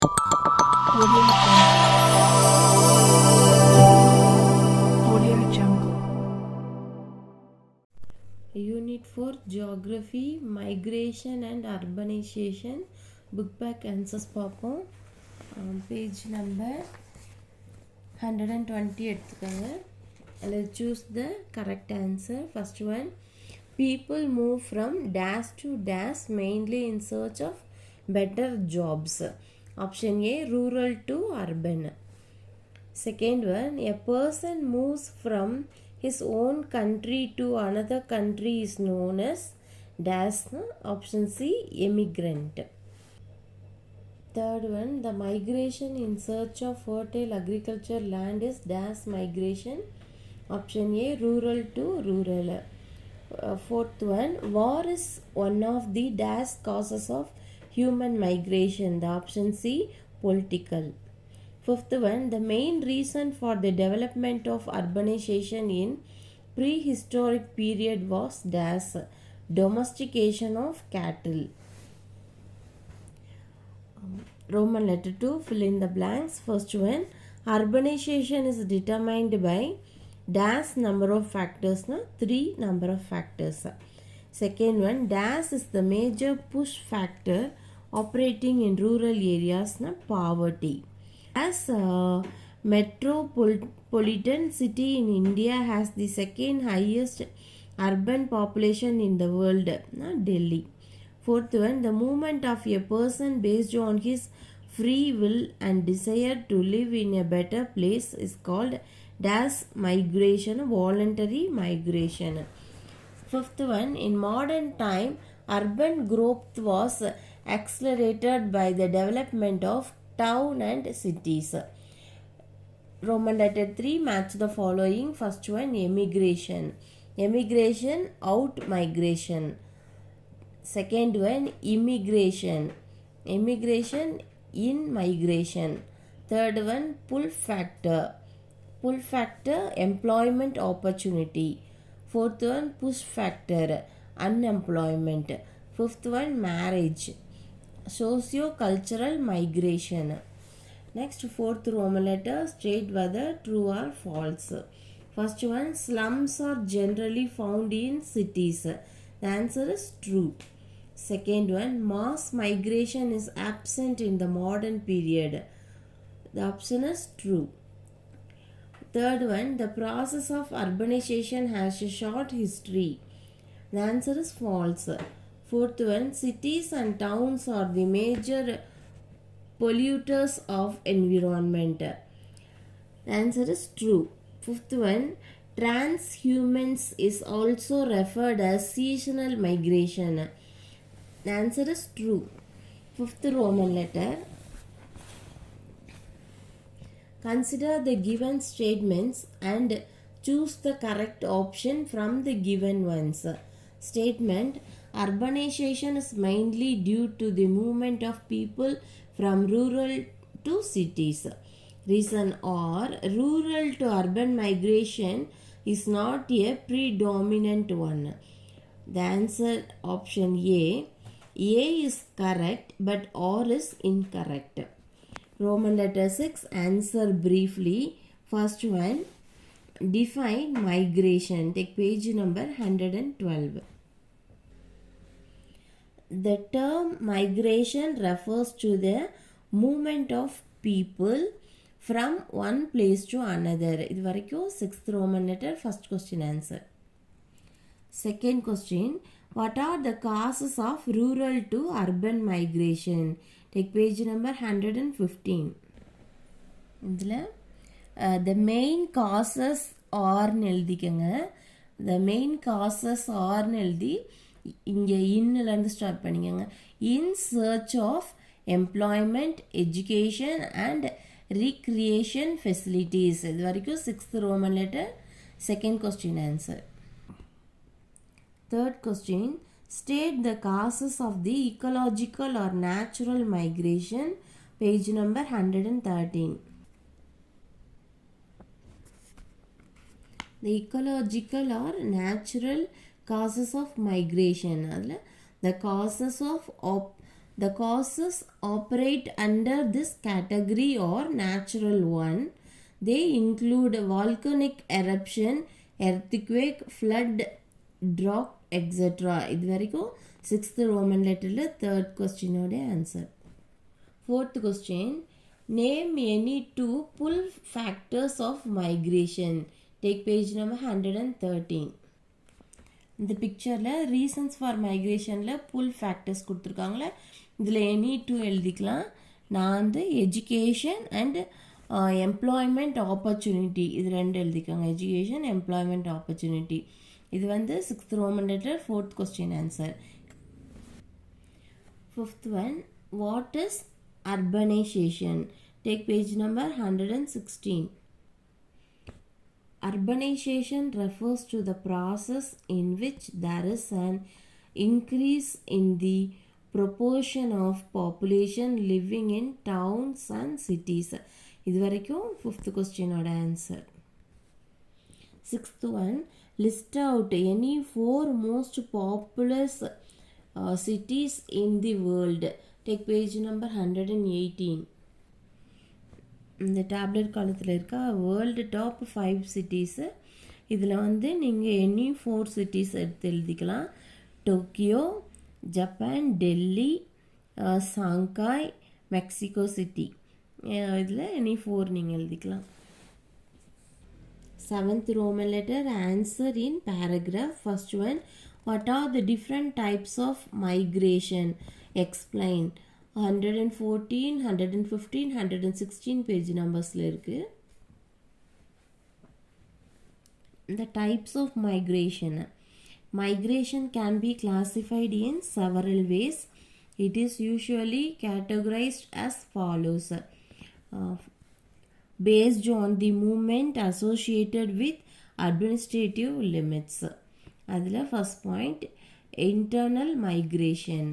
Audio Jungle. Unit 4 Geography, Migration and Urbanization book back answers பார்ப்போம். Page number 120 எடுத்துக்கோங்க. Let's choose the correct answer. First one, people move from dash to dash mainly in search of better jobs. Option A, rural to urban. Second one, a person moves from his own country to another country is known as dash. Option C, immigrant. Third one, the migration in search of fertile agriculture land is dash migration. Option A, rural to rural. Fourth one, war is one of the dash causes of human migration. The option C, political. Fifth one, the main reason for the development of urbanization in prehistoric period was dash domestication of cattle. Roman letter 2, fill in the blanks. First one, urbanization is determined by dash number of factors, 3 number of factors. Second one, dash is the major push factor operating in rural areas, poverty. As a metropolitan city in India has the second highest urban population in the world, Delhi. Fourth one, the movement of a person based on his free will and desire to live in a better place is called dash migration, voluntary migration. Fifth one, in modern time, urban growth was accelerated by the development of town and cities. Roman letter 3, match the following. First one, emigration. Emigration, out migration. Second one, immigration. Immigration, in migration. Third one, pull factor. Pull factor, employment opportunity. Fourth one, push factor, unemployment. Fifth one, marriage, socio-cultural migration. Next, fourth Roman letter, state whether true or false. First one, slums are generally found in cities. The answer is true. Second one, mass migration is absent in the modern period. The option is true. Third one, the process of urbanization has a short history. The answer is false. Fourth one, cities and towns are the major polluters of environment. The answer is true. Fifth one, transhumance is also referred as seasonal migration. The answer is true. Fifth Roman letter, consider the given statements and choose the correct option from the given ones. Statement, urbanization is mainly due to the movement of people from rural to cities. Reason or rural to urban migration is not a predominant one. The answer option A is correct but R is incorrect. Roman letter 6, answer briefly. First one, define migration. Take page number 112. The term migration refers to the movement of people from one place to another. இது வரைக்கும் 6th Roman letter, first question answer. Second question, what are the causes of rural to urban migration? Take page number 115. இதில் the main causes ஆர்னு எழுதிக்கங்க. the main causes ஆர்னு எழுதி இங்கே இன்னிலேருந்து start பண்ணிக்கோங்க. in search of employment, education and recreation facilities. இது வரைக்கும் 6th Roman letter, second question answer. Third question, state the causes of the ecological or natural migration. Page number 113. The ecological or natural causes of migration. The causes of The causes operate under this category or natural one. They include volcanic eruption, earthquake, flood, drought, etc. இது வரைக்கும் 6th Roman letterல 3rd question ஓட answer. 4th question. Name any two pull factors of migration. Take page number 113. இந்த பிக்சரில் reasons for மைக்ரேஷனில் pull factors கொடுத்துருக்காங்களே, இதில் any two எழுதிக்கலாம். நான் வந்து education and employment opportunity இது ரெண்டு எழுதிக்கோங்க. Education employment opportunity. இது வந்து 6th Roman letter 4th question answer. 5th one. What is urbanization? Take page number 116. Urbanization refers to the process in which there is an increase in the proportion of population living in towns and cities. இது வரைக்கும் 5th question ஓட answer. 6th one. List out any 4 most populous cities in the world. Take page number 118. இந்த tablet காலத்தில் இருக்க world top 5 cities. இதில் வந்து நீங்கள் any 4 cities எடுத்து எழுதிக்கலாம். Tokyo, Japan, Delhi, Shanghai, Mexico city. இதில் எனி 4 நீங்கள் எழுதிக்கலாம். 7th Roman letter answer in paragraph. First one. What are the different types of migration? Explain. 114, 115, 116 page numbers-ல இருக்கு. The types of migration. Migration can be classified in several ways. It is usually categorized as follows. Based on the movement associated with administrative limits. அதில் first point, internal migration.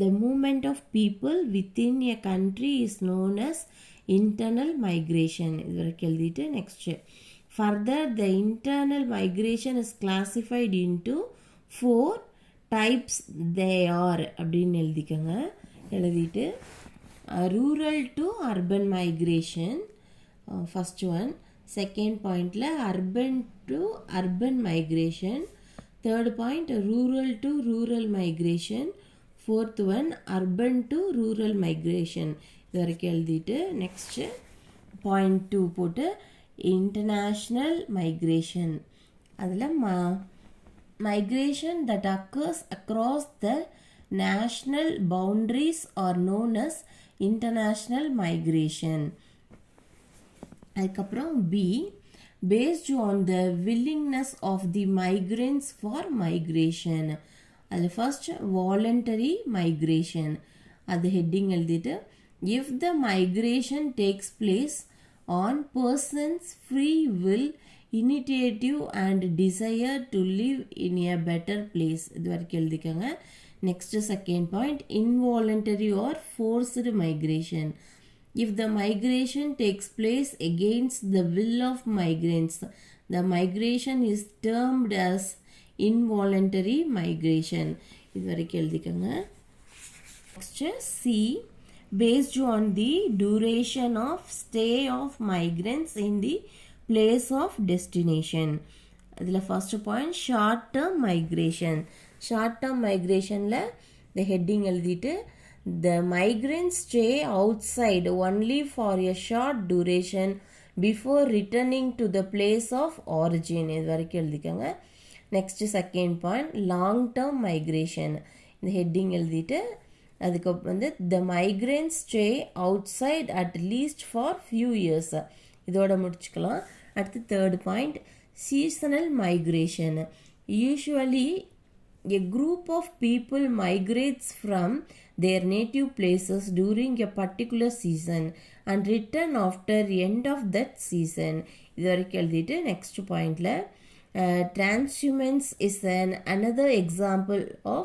The movement of people within a country is known as internal migration. இது வரைக்கும் எழுதிட்டு next. Further, the internal migration is classified into 4 types. They are அப்படின்னு எழுதிக்கங்க. எழுதிட்டு rural to urban migration. First one. Second pointல urban to urban migration. Third point, rural to rural migration. Fourth one, urban to rural migration. இது வரைக்கும் எழுதிட்டு next point 2 போட்டு international migration. அதில் migration that occurs across the national boundaries are known as international migration. அதுக்கப்புறம் B. Based on the willingness of the migrants for migration. அதில் first voluntary migration. அது heading எழுதிட்டு if the migration takes place on persons free will, initiative and desire to live in a better place. இது வரைக்கும் எழுதிக்கோங்க. Next second point, involuntary or forced migration. If the migration takes place against the will of migrants, the migration is termed as involuntary migration. இது வரைக்கும் எழுதிக்கோங்க. Next, C. Based on the duration of stay of migrants in the place of destination. அதில் first point, short term migration. Short term migrationல the heading எழுதிட்டு the migrants stay outside only for a short duration before returning to the place of origin. இது வரைக்கும் எழுதிக்கோங்க. Next second point, long term migration. இந்த heading எழுதிட்டு அதுக்கப்புறம் வந்து the migrants stay outside at least for few years. இதோட முடிச்சுக்கலாம். அடுத்து third point, seasonal migration. Usually a group of people migrates from their native places during a particular season and return after end of that season. இது வரைக்கும் எழுதிட்டு next பாயிண்டில் transhumance is another example of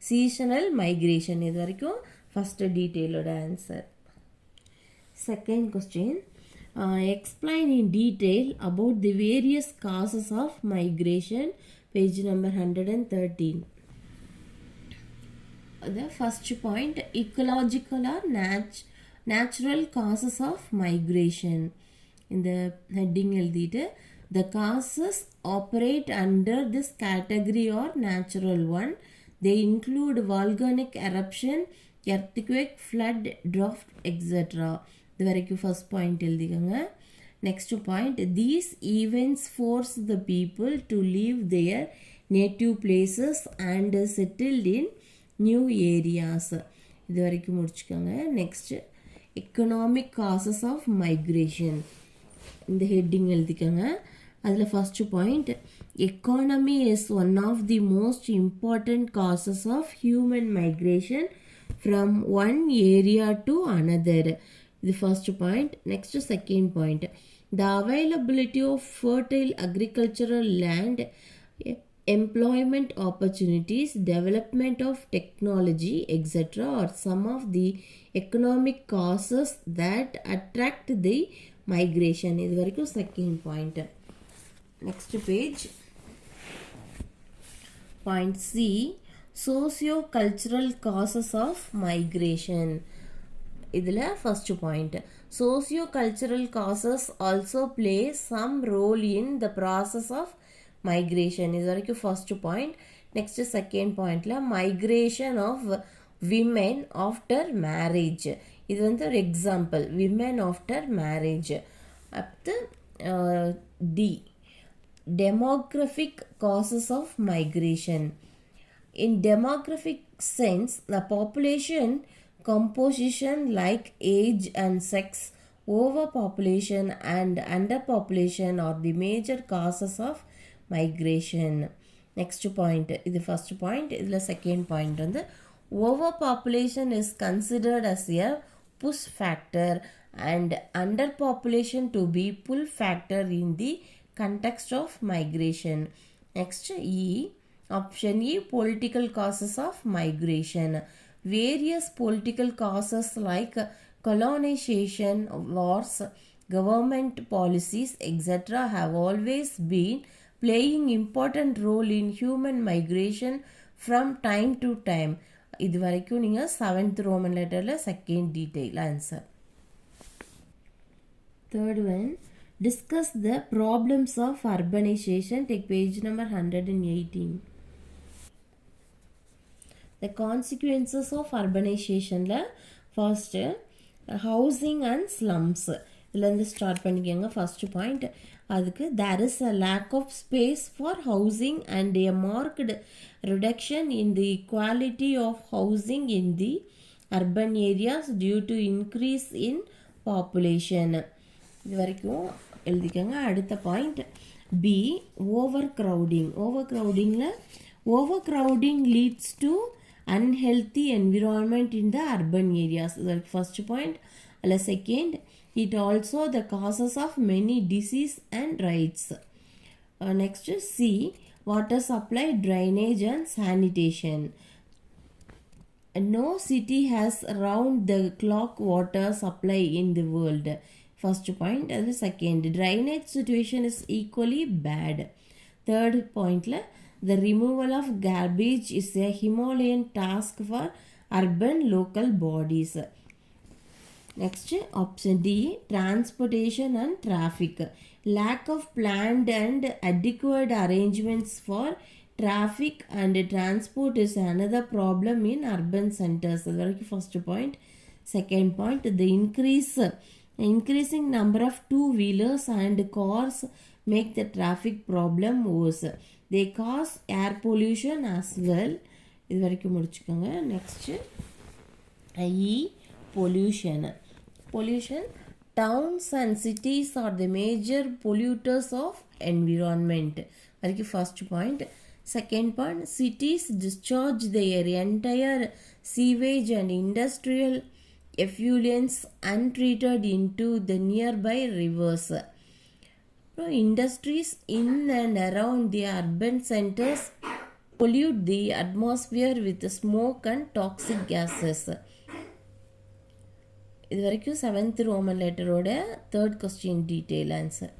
seasonal migration. இது வரைக்கும் first டீட்டெயிலோட answer. Second question, explain in detail about the various causes of migration. Page number 113. The first point, ecological or natural causes of migration. In the heading எழுதிட்டு the causes operate under this category or natural one. They include volcanic eruption, earthquake, flood, drought, etc. இது வரைக்கும் first point எழுதிக்கங்க. Next point, these events force the people to leave their native places and settled in new areas. இது வரைக்கும் முடிச்சுக்கோங்க. Next economic causes of migration, இந்த heading எழுதிக்கோங்க. அதில் first point, economy is one of the most important causes of human migration from one area to another. இது first point. Next second point, the availability of fertile agricultural land, employment opportunities, development of technology, etc. are some of the economic causes that attract the migration. இது வரைக்கும் second point. Next page. Point C, socio-cultural causes of migration. இதில் first point, socio-cultural causes also play some role in the process of migration. இது வரைக்கும் first point. Next second பாயிண்ட்ல migration of women after marriage. இது வந்து ஒரு example, women after marriage. அடுத்து D, demographic causes of migration. In demographic sense, the population composition like age and sex, overpopulation and underpopulation are the major causes of migration. Next point, இது first point. இதில் second point வந்து overpopulation is considered as a push factor and underpopulation to be pull factor in the context of migration. Next E, option E, political causes of migration. Various political causes like colonization, wars, government policies, etc. have always been playing important role in human migration from time to time. இது வரைக்கும் நீங்கள் 7th roman லெட்டரில் second detail answer. Third one, discuss the problems of urbanisation. Take page number 118. The consequences of அர்பனைசேஷனில் first housing and slums. இதுலேருந்து start பண்ணிக்கோங்க. First point, அதுக்கு there is a lack of space for housing and a marked reduction in the quality of housing in the urban areas due to increase in population. இது வரைக்கும் எழுதிக்கோங்க. அடுத்த point B, overcrowding. Overcrowding leads to unhealthy environment in the urban areas. The first point. Second, it also the causes of many disease and riots. Next C, water supply, drainage and sanitation. No city has round the clock water supply in the world. First point. Second, drainage situation is equally bad. Third point, the removal of garbage is a Himalayan task for urban local bodies. Next, option D, transportation and traffic. Lack of planned and adequate arrangements for traffic and transport is another problem in urban centers. That's the first point. Second point, the increasing number of two-wheelers and cars make the traffic problem worse. They cause air pollution as well. இது வரைக்கும் முடிச்சுக்கோங்க. Next E, pollution. Towns and cities are the major polluters of environment. வரைக்கும் first point. Second point, cities discharge their entire sewage and industrial effluents untreated into the nearby rivers. Industries in and around the urban centers pollute the atmosphere with smoke and toxic gases. இது வரைக்கும் 7th roman லெட்டரோட 3rd question detail answer.